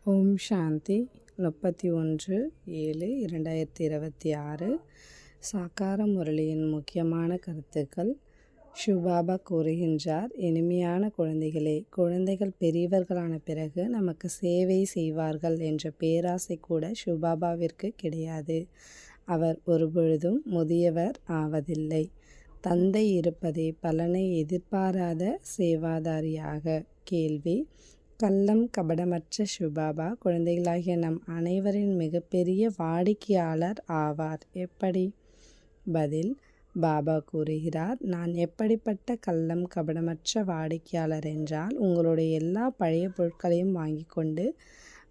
ஓம் சாந்தி 31/7/2026 சாக்கார முரளியின் முக்கியமான கருத்துக்கள். ஷிவபாபா கூறுகின்றார், இனிமையான குழந்தைகளே, குழந்தைகள் பெரியவர்களான பிறகு நமக்கு சேவை செய்வார்கள் என்ற பேராசை கூட ஷிவபாபாவிற்கு கிடையாது. அவர் ஒருபொழுதும் முதியவர் ஆவதில்லை. தந்தை இருப்பதே பலனை எதிர்பாராத சேவாதாரியாக. கேள்வி: கள்ளம் கபடமற்ற ஷிவபாபா குழந்தைகளாகிய நம் அனைவரின் மிகப்பெரிய வாடிக்கையாளர் ஆவார். எப்படி? பதில்: பாபா கூறுகிறார், நான் எப்படிப்பட்ட கள்ளம் கபடமற்ற வாடிக்கையாளர் என்றால், உங்களுடைய எல்லா பழைய பொருட்களையும் வாங்கி கொண்டு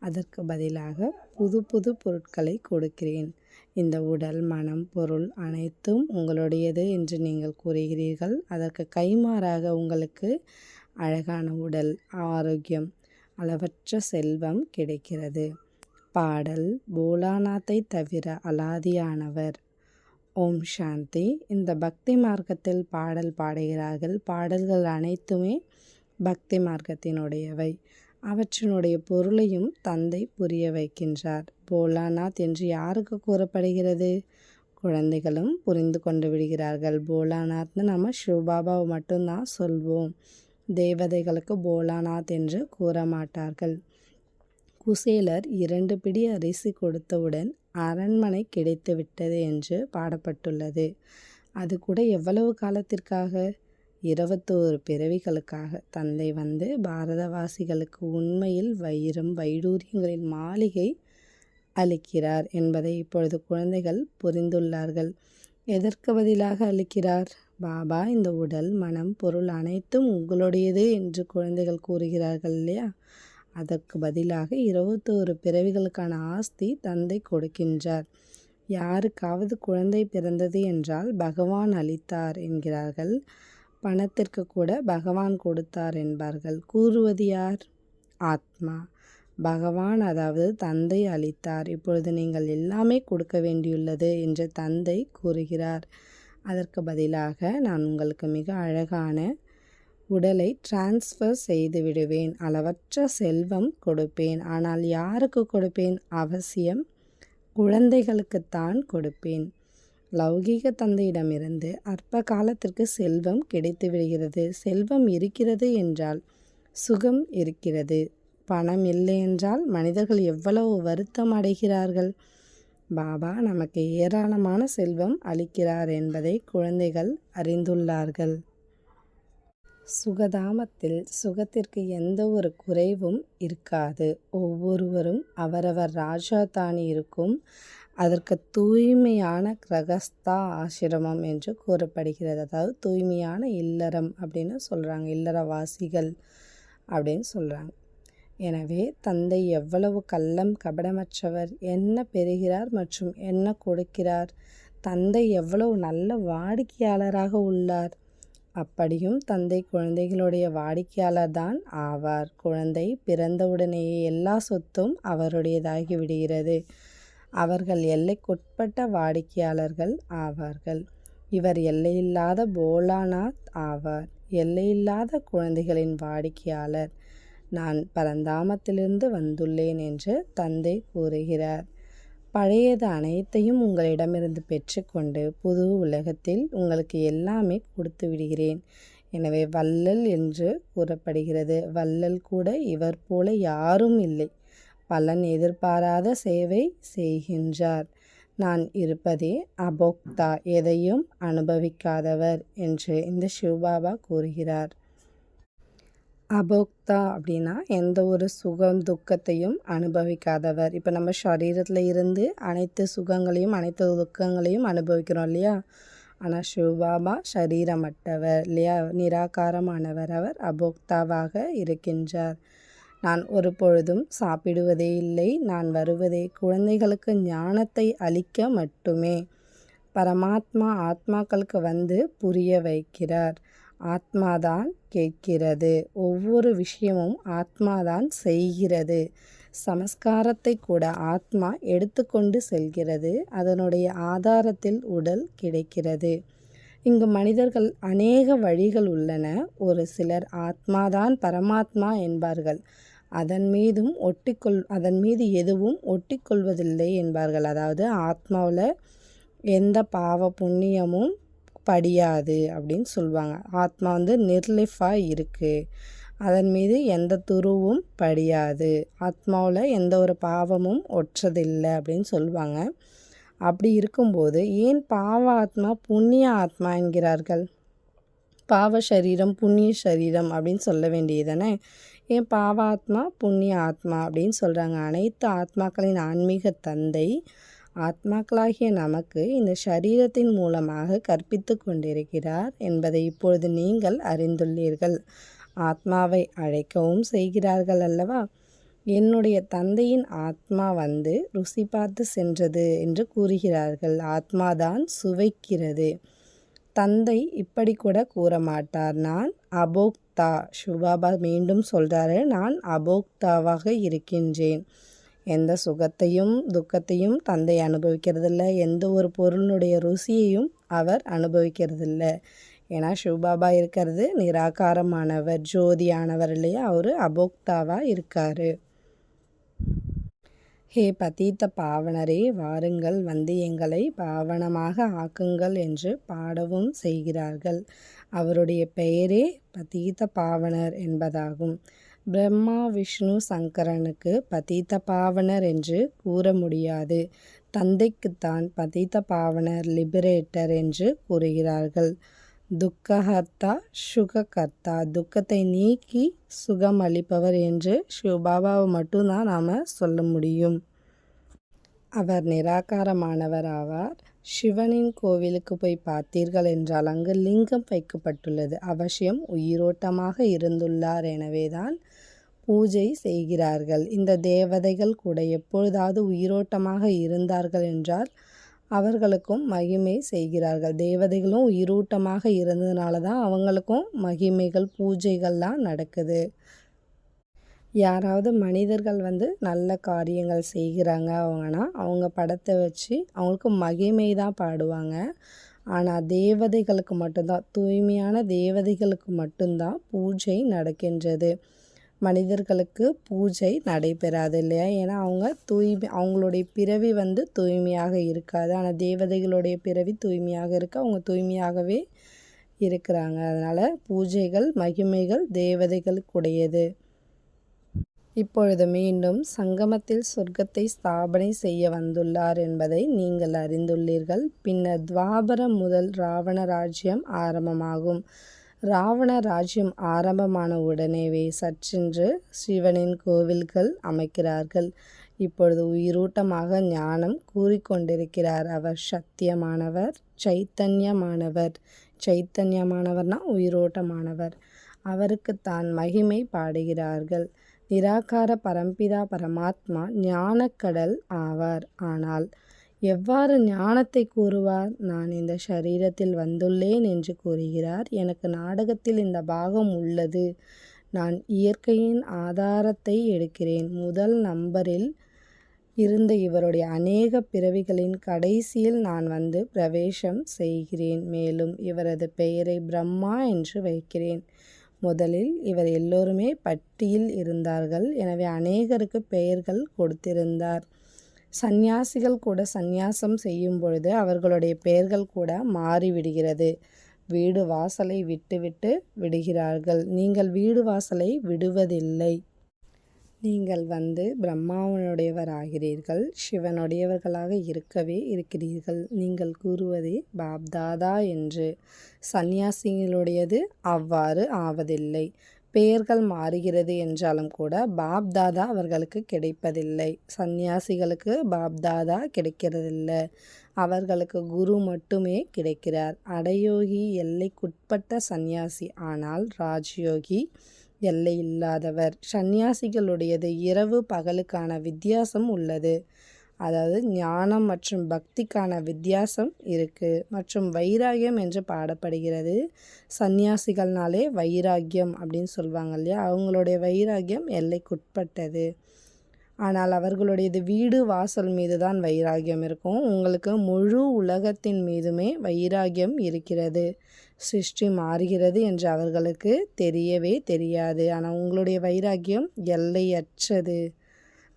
அதற்கு பதிலாக புது புது பொருட்களை கொடுக்கிறேன். இந்த உடல், மனம், பொருள் அனைத்தும் உங்களுடையது என்று நீங்கள் கூறுகிறீர்கள். அதற்கு கைமாறாக உங்களுக்கு அழகான உடல், ஆரோக்கியம், அளவற்ற செல்வம் கிடைக்கிறது. பாடல்: போலாநாத்தை தவிர அலாதியானவர். ஓம் சாந்தி. இந்த பக்தி மார்க்கத்தில் பாடல் பாடுகிறார்கள். பாடல்கள் அனைத்துமே பக்தி மார்க்கத்தினுடையவை. அவற்றினுடைய பொருளையும் தந்தை புரிய வைக்கின்றார். போலாநாத் என்று யாருக்கு கூறப்படுகிறது? குழந்தைகளும் புரிந்து கொண்டு விடுகிறார்கள். போலாநாத்னு நம்ம ஷிவபாபாவை மட்டும்தான் சொல்வோம். தேவதைகளுக்கு போலாநாத் என்று கூற மாட்டார்கள். குசேலர் 2 பிடி அரிசி கொடுத்தவுடன் அரண்மனை கிடைத்து விட்டது என்று பாடப்பட்டுள்ளது. அது கூட எவ்வளவு காலத்திற்காக? 21 பிறவிகளுக்காக. தந்தை வந்து பாரதவாசிகளுக்கு உண்மையில் வைரம், வைடூரியங்களின் மாளிகை அளிக்கிறார் என்பதை இப்பொழுது குழந்தைகள் புரிந்துள்ளார்கள். எதற்கு பதிலாக அளிக்கிறார்? பாபா இந்த உடல், மனம், பொருள் அனைத்தும் உங்களுடையது என்று குழந்தைகள் கூறுகிறார்கள் இல்லையா? அதற்கு பதிலாக 21 பிறவிகளுக்கான ஆஸ்தி தந்தை கொடுக்கின்றார். யாருக்காவது குழந்தை பிறந்தது என்றால் பகவான் அளித்தார் என்கிறார்கள். பணத்திற்கு கூட பகவான் கொடுத்தார் என்பார்கள். கூறுவது யார்? ஆத்மா. பகவான், அதாவது தந்தை அளித்தார். இப்பொழுது நீங்கள் எல்லாமே கொடுக்க வேண்டியுள்ளது என்று தந்தை கூறுகிறார். அதற்கு பதிலாக நான் உங்களுக்கு மிக அழகான உடலை டிரான்ஸ்ஃபர் செய்து விடுவேன். அளவற்ற செல்வம் கொடுப்பேன். ஆனால் யாருக்கு கொடுப்பேன்? அவசியம் குழந்தைகளுக்குத்தான் கொடுப்பேன். லௌகீக தந்தையிடமிருந்து அற்ப காலத்திற்கு செல்வம் கிடைத்து விடுகிறது. செல்வம் இருக்கிறது என்றால் சுகம் இருக்கிறது. பணம் இல்லை என்றால் மனிதர்கள் எவ்வளவு வருத்தம் அடைகிறார்கள். பாபா நமக்கு ஏராளமான செல்வம் அளிக்கிறார் என்பதை குழந்தைகள் அறிந்துள்ளார்கள். சுகதாமத்தில் சுகத்திற்கு எந்த ஒரு குறைவும் இருக்காது. ஒவ்வொருவரும் அவரவர் ராஜா தானி இருக்கும். அதற்கு தூய்மையான கிரகஸ்தா ஆசிரமம் என்று கூறப்படுகிறது. அதாவது தூய்மையான இல்லறம் அப்படின்னு சொல்கிறாங்க. இல்லறவாசிகள் அப்படின்னு சொல்கிறாங்க. எனவே தந்தை எவ்வளவு கள்ளம் கபடமற்றவர், என்ன பெறுகிறார் மற்றும் என்ன கொடுக்கிறார். தந்தை எவ்வளவு நல்ல வாடிக்கையாளராக உள்ளார். அப்படியும் தந்தை குழந்தைகளுடைய வாடிக்கையாளர் தான் ஆவார். குழந்தை பிறந்தவுடனேயே எல்லா சொத்தும் அவருடையதாகி விடுகிறது. அவர்கள் எல்லைக்குட்பட்ட வாடிக்கையாளர்கள் ஆவார்கள். இவர் எல்லையில்லாத போலாநாத் ஆவார். எல்லையில்லாத குழந்தைகளின் வாடிக்கையாளர். நான் பரந்தாமத்திலிருந்து வந்துள்ளேன் என்று தந்தை கூறுகிறார். பழையது அனைத்தையும் உங்களிடமிருந்து பெற்றுக்கொண்டு புது உலகத்தில் உங்களுக்கு எல்லாமே கொடுத்து விடுகிறேன். எனவே வள்ளல் என்று கூறப்படுகிறது. வள்ளல் கூட இவர் போல யாரும் இல்லை. பலன் எதிர்பாராத சேவை செய்கின்றார். நான் இருப்பதே அபோக்தா, எதையும் அனுபவிக்காதவர் என்று இந்த ஷிவபாபா கூறுகிறார். அபோக்தா அப்படின்னா எந்த ஒரு சுகம் துக்கத்தையும் அனுபவிக்காதவர். இப்போ நம்ம சரீரத்தில் இருந்து அனைத்து சுகங்களையும் அனைத்து துக்கங்களையும் அனுபவிக்கிறோம் இல்லையா? ஆனால் ஷிவபாபா சரீரமற்றவர் இல்லையா? நிராகாரமானவர். அவர் அபோக்தாவாக இருக்கின்றார். நான் ஒரு பொழுதும் சாப்பிடுவதே இல்லை. நான் வருவதே குழந்தைகளுக்கு ஞானத்தை அளிக்க மட்டுமே. பரமாத்மா ஆத்மாக்களுக்கு வந்து புரிய வைக்கிறார். ஆத்மாதான் கேட்கிறது. ஒவ்வொரு விஷயமும் ஆத்மாதான் செய்கிறது. சமஸ்காரத்தை கூட ஆத்மா எடுத்துக்கொண்டு செல்கிறது. அதனுடைய ஆதாரத்தில் உடல் கிடைக்கிறது. இங்கு மனிதர்கள் அநேக வழிகள் உள்ளன. ஒரு சிலர் ஆத்மாதான் பரமாத்மா என்பார்கள். அதன் மீது எதுவும் ஒட்டிக்கொள்வதில்லை என்பார்கள். அதாவது ஆத்மாவில் எந்த பாவ புண்ணியமும் படியாது அப்படின்னு சொல்லுவாங்க. ஆத்மா நிர்லிஃபாக இருக்குது, அதன் மீது எந்த துருவும் படியாது, ஆத்மாவில் எந்த ஒரு பாவமும் ஒற்றதில்லை அப்படின்னு சொல்லுவாங்க. அப்படி இருக்கும்போது ஏன் பாவ ஆத்மா புண்ணிய ஆத்மா என்கிறார்கள்? பாவ சரீரம் புண்ணிய சரீரம் அப்படின்னு சொல்ல வேண்டியதானே? ஏன் பாவ ஆத்மா புண்ணிய ஆத்மா அப்படின்னு சொல்கிறாங்க? அனைத்து ஆத்மாக்களின் ஆன்மீக தந்தை ஆத்மாக்களாகிய நமக்கு இந்த சரீரத்தின் மூலமாக கற்பித்து கொண்டிருக்கிறார் என்பதை இப்பொழுது நீங்கள் அறிந்துள்ளீர்கள். ஆத்மாவை அழைக்கவும் செய்கிறார்கள் அல்லவா? என்னுடைய தந்தையின் ஆத்மா ருசி பார்த்து சென்றது என்று கூறுகிறார்கள். ஆத்மாதான் சுவைக்கிறது. தந்தை இப்படி கூட கூற மாட்டார், நான் அபோக்தா. சிவபாபா மீண்டும் சொல்கிறாரு, நான் அபோக்தாவாக இருக்கின்றேன். எந்த சுகத்தையும் துக்கத்தையும் தந்தை அனுபவிக்கிறதில்ல, எந்த ஒரு பொருளுடைய ருசியையும் அவர் அனுபவிக்கிறதில்ல. ஏன்னா சிவபாபா இருக்கிறது நிராகாரமானவர், ஜோதியானவர் இல்லையா? அவர் அபோக்தாவாக இருக்கார். ஹே பதீத்த பாவனரே, வாருங்கள், எங்களை பாவனமாக ஆக்குங்கள் என்று பாடவும் செய்கிறார்கள். அவருடைய பெயரே பதீத்த பாவனர் என்பதாகும். பிரம்மா விஷ்ணு சங்கரனுக்கு பதீத்த பாவனர் என்று கூற முடியாது. தந்தைக்குத்தான் பதீத்த பாவனர், லிபரேட்டர் என்று கூறுகிறார்கள். துக்கஹர்த்தா சுககர்த்தா, துக்கத்தை நீக்கி சுகம் அளிப்பவர் என்று சிவபாபாவை மட்டும்தான் நாம் சொல்ல முடியும். அவர் நிராகாரமானவர் ஆவார். சிவனின் கோவிலுக்கு போய் பார்த்தீர்கள் என்றால் அங்கு லிங்கம் வைக்கப்பட்டுள்ளது. அவசியம் உயிரோட்டமாக இருந்துள்ளார், எனவேதான் பூஜை செய்கிறார்கள். இந்த தேவதைகள் கூட எப்பொழுதாவது உயிரோட்டமாக இருந்தார்கள் என்றால் அவர்களுக்கும் மகிமை செய்கிறார்கள். தேவதைகளும் உயிரோட்டமாக இருந்ததுனால தான் அவங்களுக்கும் மகிமைகள் பூஜைகள்லாம் நடக்குது. யாராவது மனிதர்கள் நல்ல காரியங்கள் செய்கிறாங்க அவங்கன்னா அவங்க படத்தை வச்சு அவங்களுக்கு மகிமை தான் பாடுவாங்க. ஆனால் தேவதைகளுக்கு மட்டும்தான், தூய்மையான தேவதைகளுக்கு மட்டும்தான் பூஜை நடக்கின்றது. மனிதர்களுக்கு பூஜை நடைபெறாது இல்லையா? ஏன்னா அவங்களுடைய பிறவி தூய்மையாக இருக்காது. ஆனால் தேவதைகளுடைய பிறவி தூய்மையாக இருக்கு, அவங்க தூய்மையாகவே இருக்கிறாங்க. அதனால் பூஜைகள் மகிமைகள் தேவதைகளுக்குடையது. இப்பொழுது மீண்டும் சங்கமத்தில் சொர்க்கத்தை ஸ்தாபனை செய்ய வந்துள்ளார் என்பதை நீங்கள் அறிந்துள்ளீர்கள். பின்னர் துவாபரம் முதல் ராவண ராஜ்யம் ஆரம்பமாகும். ராவண ராஜ்யம் ஆரம்பமான உடனேவே சற்றென்று சிவனின் கோவில்கள் அமைக்கிறார்கள். இப்பொழுது உயிரூட்டமாக ஞானம் கூறிக்கொண்டிருக்கிறார். அவர் சத்தியமானவர், சைத்தன்யமானவர். சைத்தன்யமானவர்னா உயிரோட்டமானவர். அவருக்கு தான் மகிமை பாடுகிறார்கள். நிராகார பரம்பிதா பரமாத்மா ஞானக்கடல் ஆவார். ஆனால் எவ்வாறு ஞானத்தை கூறுவார்? நான் இந்த சரீரத்தில் வந்துள்ளேன் என்று கூறுகிறார். எனக்கு நாடகத்தில் இந்த பாகம் உள்ளது. நான் இயற்கையின் ஆதாரத்தை எடுக்கிறேன். முதல் நம்பரில் இருந்த இவருடைய அநேக பிறவிகளின் கடைசியில் நான் பிரவேசம் செய்கிறேன். மேலும் இவரது பெயரை பிரம்மா என்று வைக்கிறேன். முதலில் இவர் எல்லோருமே பட்டியில் இருந்தார்கள். எனவே அநேகருக்கு பெயர்கள் கொடுத்திருந்தார். சந்நியாசிகள் கூட சந்நியாசம் செய்யும் பொழுது அவர்களுடைய பெயர்கள் கூட மாறிவிடுகிறது. வீடு வாசலை விட்டு விடுகிறார்கள். நீங்கள் வீடு வாசலை விடுவதில்லை. நீங்கள் பிரம்மாவனுடையவர் ஆகிறீர்கள், சிவனுடையவர்களாக இருக்கவே இருக்கிறீர்கள். நீங்கள் கூறுவதே பாப்தாதா என்று. சந்நியாசிகளுடையது அவ்வாறு ஆவதில்லை. பெயர்கள் மாறுகிறது என்றாலும் கூட பாப்தாதா அவர்களுக்கு கிடைப்பதில்லை. சந்நியாசிகளுக்கு பாப்தாதா கிடைக்கிறதில்லை. அவர்களுக்கு குரு மட்டுமே கிடைக்கிறார். அடயோகி எல்லைக்குட்பட்ட சந்நியாசி, ஆனால் ராஜயோகி எல்லை இல்லாதவர். சந்நியாசிகளுடையது இரவு பகலுக்கான வித்தியாசம் உள்ளது. அதாவது ஞானம் மற்றும் பக்திக்கான வித்தியாசம் இருக்குது. மற்றும் வைராகியம் என்று பாடப்படுகிறது. சந்நியாசிகள்னாலே வைராகியம் அப்படின்னு சொல்லுவாங்க இல்லையா? அவங்களுடைய வைராகியம் எல்லைக்குட்பட்டது. ஆனால் அவர்களுடையது வீடு வாசல் மீது தான் வைராகியம் இருக்கும். உங்களுக்கு முழு உலகத்தின் மீதுமே வைராகியம் இருக்கிறது. சிருஷ்டி மாறுகிறது என்று அவர்களுக்கு தெரியவே தெரியாது. ஆனால் உங்களுடைய வைராகியம் எல்லையற்றது,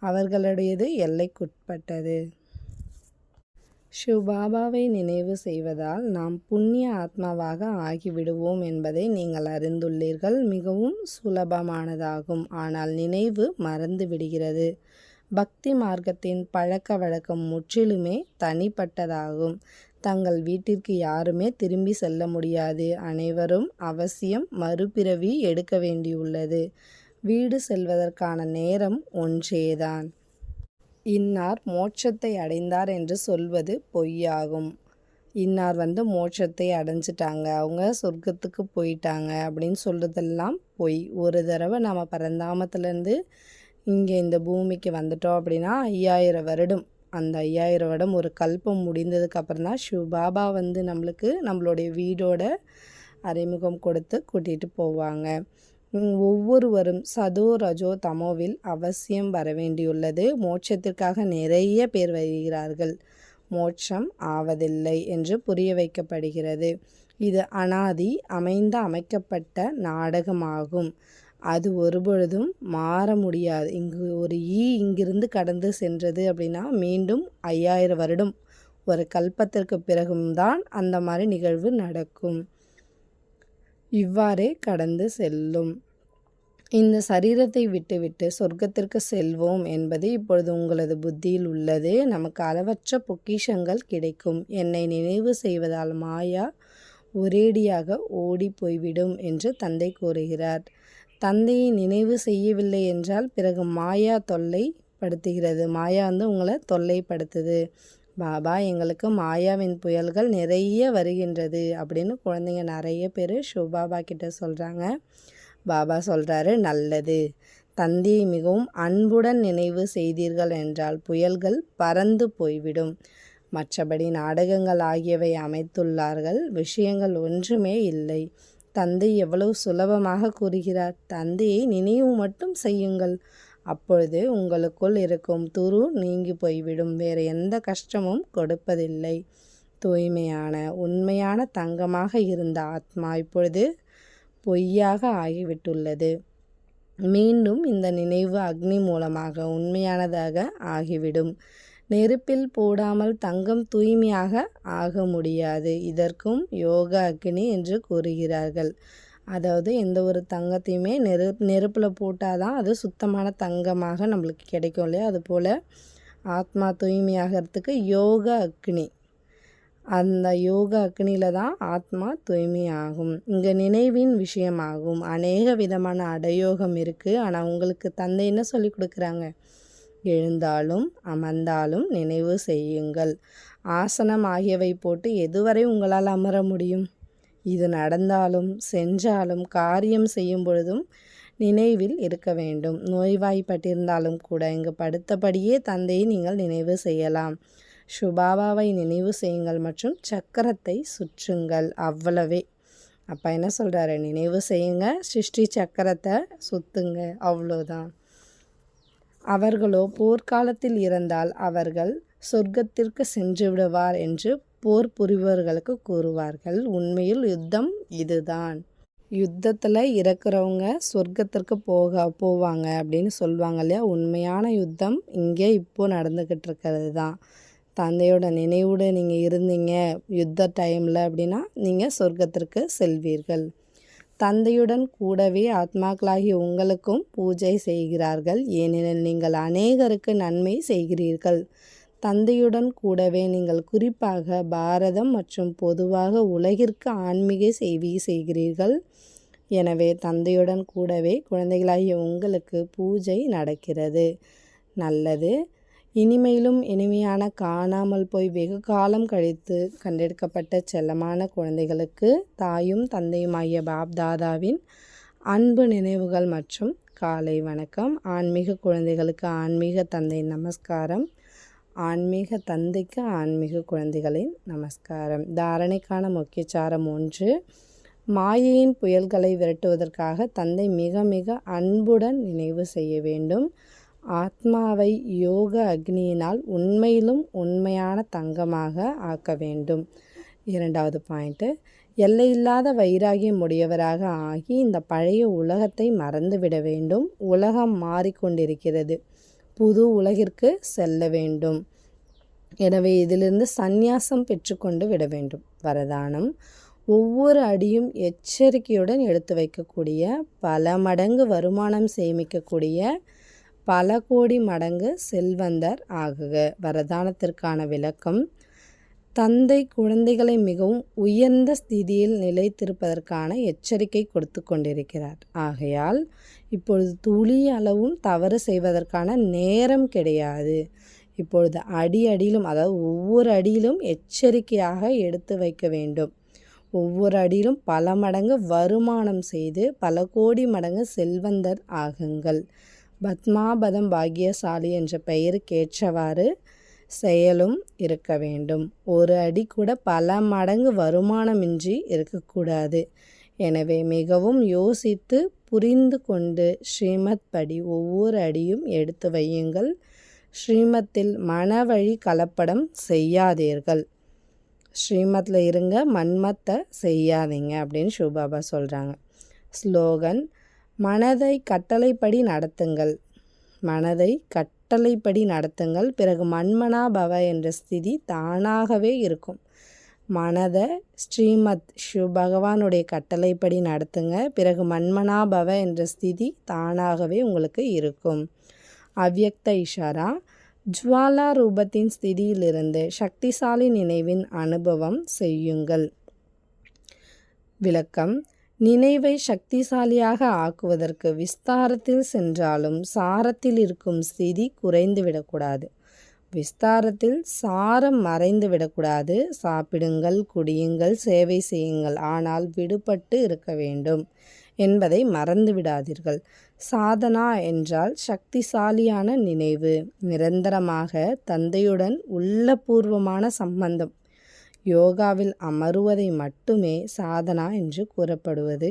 அவர்களுடையது எல்லைக்குட்பட்டது. சிவபாபாவை நினைவு செய்வதால் நாம் புண்ணிய ஆத்மாவாக ஆகிவிடுவோம் என்பதை நீங்கள் அறிந்துள்ளீர்கள். மிகவும் சுலபமானதாகும். ஆனால் நினைவு மறந்து விடுகிறது. பக்தி மார்க்கத்தின் பழக்க வழக்கம் முற்றிலுமே தனிப்பட்டதாகும். தங்கள் வீட்டிற்கு யாருமே திரும்பி செல்ல முடியாது. அனைவரும் அவசியம் மறுபிறவி எடுக்க வேண்டியுள்ளது. வீடு செல்வதற்கான நேரம் ஒன்றேதான். இன்னார் மோட்சத்தை அடைந்தார் என்று சொல்வது பொய்யாகும். இன்னார் மோட்சத்தை அடைஞ்சிட்டாங்க, அவங்க சொர்க்கத்துக்கு போயிட்டாங்க அப்படின்னு சொல்கிறதெல்லாம் பொய். ஒரு தடவை நம்ம பரந்தாமத்துலேருந்து இங்கே இந்த பூமிக்கு வந்துட்டோம் அப்படின்னா 5000 வருடம், அந்த 5000 வருடம் ஒரு கல்பம் முடிந்ததுக்கப்புறம் தான் சிவபாபா நம்மளுக்கு நம்மளுடைய வீடோட அறிமுகம் கொடுத்து கூட்டிகிட்டு போவாங்க. ஒவ்வொருவரும் சதோ ரஜோ தமோவில் அவசியம் வர வேண்டியுள்ளது. மோட்சத்திற்காக நிறைய பேர் வருகிறார்கள், மோட்சம் ஆவதில்லை என்று புரிய வைக்கப்படுகிறது. இது அனாதி அமைக்கப்பட்ட நாடகமாகும். அது ஒருபொழுதும் மாற முடியாது. ஒரு இங்கிருந்து கடந்து சென்றது அப்படின்னா மீண்டும் 5000 வருடம் ஒரு கல்பத்திற்கு பிறகும் தான் அந்த மாதிரி நிகழ்வு நடக்கும். இவ்வாறே கடந்து செல்லும். இந்த சரீரத்தை விட்டுவிட்டு சொர்க்கத்திற்கு செல்வோம் என்பது இப்பொழுது உங்களது புத்தியில் உள்ளது. நமக்கு அளவற்ற பொக்கிஷங்கள் கிடைக்கும். என்னை நினைவு செய்வதால் மாயா ஒரேடியாக ஓடி போய்விடும் என்று தந்தை கூறுகிறார். தந்தையை நினைவு செய்யவில்லை என்றால் பிறகு மாயா தொல்லைப்படுத்துகிறது. மாயா உங்களை தொல்லைப்படுத்துது. பாபா, எங்களுக்கு மாயாவின் புயல்கள் நிறைய வருகின்றது அப்படின்னு குழந்தைங்க நிறைய பேர் சிவபாபா கிட்ட சொல்கிறாங்க. பாபா சொல்கிறாரு, நல்லது. தந்தையை மிகவும் அன்புடன் நினைவு செய்தீர்கள் என்றால் புயல்கள் பறந்து போய்விடும். மற்றபடி நாடகங்கள் ஆகியவை அமைத்துள்ளார்கள், விஷயங்கள் ஒன்றுமே இல்லை. தந்தை எவ்வளவு சுலபமாக கூறுகிறார். தந்தையை நினைவு மட்டும் செய்யுங்கள், அப்பொழுது உங்களுக்குள் இருக்கும் துரு நீங்கி போய்விடும். வேறு எந்த கஷ்டமும் கொடுப்பதில்லை. தூய்மையான உண்மையான தங்கமாக இருந்த ஆத்மா இப்பொழுது பொய்யாக ஆகிவிட்டுள்ளது. மீண்டும் இந்த நினைவு அக்னி மூலமாக உண்மையானதாக ஆகிவிடும். நெருப்பில் போடாமல் தங்கம் தூய்மையாக ஆக முடியாது. இதற்கும் யோக அக்னி என்று கூறுகிறார்கள். அதாவது எந்த ஒரு தங்கத்தையுமே நெருப்பில் போட்டால் தான் அது சுத்தமான தங்கமாக நம்மளுக்கு கிடைக்கும் இல்லையா? அதுபோல் ஆத்மா தூய்மையாகிறதுக்கு யோக அக்னி, அந்த யோக அக்னியில் தான் ஆத்மா தூய்மையாகும். இங்கே நினைவின் விஷயமாகும். அநேக விதமான அடயோகம் இருக்குது. ஆனால் உங்களுக்கு தந்தை என்ன சொல்லி கொடுக்குறாங்க? எழுந்தாலும் அமர்ந்தாலும் நினைவு செய்யுங்கள். ஆசனம் ஆகியவை போட்டு எதுவரை உங்களால் அமர முடியும்? இது நடந்தாலும் சென்றாலும் காரியம் செய்யும் பொழுதும் நினைவில் இருக்க வேண்டும். நோய்வாய்ப்பட்டிருந்தாலும் கூட இங்கு படுத்தபடியே தந்தையை நீங்கள் நினைவு செய்யலாம். சுபாபாவை நினைவு செய்யுங்கள் மற்றும் சக்கரத்தை சுற்றுங்கள், அவ்வளவே. அப்பா என்ன சொல்கிறாரு? நினைவு செய்யுங்க, சிருஷ்டி சக்கரத்தை சுற்றுங்க, அவ்வளோதான். அவர்களோ போர்க்காலத்தில் இருந்தால் அவர்கள் சொர்க்கத்திற்கு சென்று விடுவார் என்று போர் புரிபவர்களுக்கு கூறுவார்கள். உண்மையில் யுத்தம் இதுதான். யுத்தத்தில் இறக்குறவங்க சொர்க்கத்திற்கு போவாங்க அப்படின்னு சொல்லுவாங்க இல்லையா? உண்மையான யுத்தம் இங்கே இப்போது நடந்துக்கிட்டு இருக்கிறது தான். தந்தையோட நினைவோடு நீங்கள் இருந்தீங்க யுத்த டைமில் அப்படின்னா நீங்கள் சொர்க்கத்திற்கு செல்வீர்கள். தந்தையுடன் கூடவே ஆத்மாக்களாகிய உங்களுக்கும் பூஜை செய்கிறார்கள், ஏனெனில் நீங்கள் அநேகருக்கு நன்மை செய்கிறீர்கள். தந்தையுடன் கூடவே நீங்கள் குறிப்பாக பாரதம் மற்றும் பொதுவாக உலகிற்கு ஆன்மீக சேவை செய்கிறீர்கள். எனவே தந்தையுடன் கூடவே குழந்தைகளாகிய உங்களுக்கு பூஜை நடக்கிறது. நல்லது. இனிமையிலும் இனிமையான காணாமல் போய் வெகு காலம் கழித்து கண்டெடுக்கப்பட்ட செல்லமான குழந்தைகளுக்கு தாயும் தந்தையுமாகிய பாப்தாதாவின் அன்பு நினைவுகள் மற்றும் காலை வணக்கம். ஆன்மீக குழந்தைகளுக்கு ஆன்மீக தந்தையின் நமஸ்காரம். ஆன்மீக தந்தைக்கு ஆன்மீக குழந்தைகளின் நமஸ்காரம். தாரணைக்கான முக்கியச்சாரம் 1. மாயையின் புயல்களை விரட்டுவதற்காக தந்தை மிக மிக அன்புடன் நினைவு செய்ய வேண்டும். ஆத்மாவை யோக அக்னியினால் உண்மையிலும் உண்மையான தங்கமாக ஆக்க வேண்டும். 2வது பாயிண்ட்டு, எல்லையில்லாத வைராகியம் உடையவராக ஆகி இந்த பழைய உலகத்தை மறந்துவிட வேண்டும். உலகம் மாறிக்கொண்டிருக்கிறது, புது உலகிற்கு செல்ல வேண்டும். எனவே இதிலிருந்து சந்நியாசம் பெற்றுக்கொண்டு விட வேண்டும். வரதானம், ஒவ்வொரு அடியும் எச்சரிக்கையுடன் எடுத்து வைக்கக்கூடிய, பல மடங்கு வருமானம் சேமிக்கக்கூடிய, பல கோடி மடங்கு செல்வந்தர் ஆகுக. வரதானத்திற்கான விளக்கம், தந்தை குழந்தைகளை மிகவும் உயர்ந்த ஸ்திதியில் நிலைத்திருப்பதற்கான எச்சரிக்கை கொடுத்து கொண்டிருக்கிறார். ஆகையால் இப்பொழுது துளி அளவும் தவறு செய்வதற்கான நேரம் கிடையாது. இப்பொழுது அடியிலும், அதாவது ஒவ்வொரு அடியிலும் எச்சரிக்கையாக எடுத்து வைக்க வேண்டும். ஒவ்வொரு அடியிலும் பல மடங்கு வருமானம் செய்து பல கோடி மடங்கு செல்வந்தர் ஆகுங்கள். பத்மாபதம் பாக்கியசாலி என்ற பெயருக்கேற்றவாறு செயலும் இருக்க வேண்டும். ஒரு அடி கூட பல மடங்கு வருமானமின்றி இருக்கக்கூடாது. எனவே மிகவும் யோசித்து புரிந்து கொண்டு ஸ்ரீமத் படி ஒவ்வொரு அடியும் எடுத்து வையுங்கள். ஸ்ரீமத்தில் மனவழி கலப்படம் செய்யாதீர்கள். ஸ்ரீமத்தில் இருங்க, மன்மத்தை செய்யாதீங்க அப்படின்னு சிவபாபா சொல்கிறாங்க. ஸ்லோகன், மனதை கட்டளைப்படி நடத்துங்கள். மனதை கட்டளைப்படி நடத்துங்கள், பிறகு மன்மனா பவ என்ற ஸ்திதி தானாகவே இருக்கும். மனதை ஸ்ரீமத் சிவபகவானுடைய கட்டளைப்படி நடத்துங்க, பிறகு மன்மனா பவ என்ற ஸ்திதி தானாகவே உங்களுக்கு இருக்கும். அவ்யக்த இஷாரா, ஜுவாலா ரூபத்தின் ஸ்திதியிலிருந்து சக்திசாலி நினைவின் அனுபவம் செய்யுங்கள். விளக்கம், நினைவை சக்திசாலியாக ஆக்குவதற்கு விஸ்தாரத்தில் சென்றாலும் சாரத்தில் இருக்கும் ஸ்திதி குறைந்து விடக்கூடாது. விஸ்தாரத்தில் சாரம் மறைந்து விடக்கூடாது. சாப்பிடுங்கள், குடியுங்கள், சேவை செய்யுங்கள், ஆனால் விடுபட்டு இருக்க வேண்டும் என்பதை மறந்து விடாதீர்கள். சாதனா என்றால் சக்திசாலியான நினைவு, நிரந்தரமாக தந்தையுடன் உள்ளபூர்வமான சம்பந்தம். யோகாவில் அமருவதை மட்டுமே சாதனா என்று கூறப்படுவது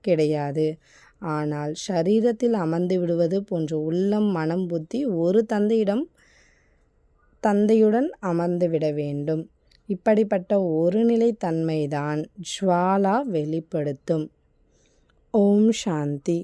கிடையாது. ஆனால் ஷரீரத்தில் அமர்ந்து விடுவது போன்ற உள்ளம், மனம், புத்தி ஒரு தந்தையுடன் அமர்ந்து விட வேண்டும். இப்படிப்பட்ட ஒரு நிலை தன்மைதான் ஜுவாலா வெளிப்படுத்தும். ஓம் சாந்தி.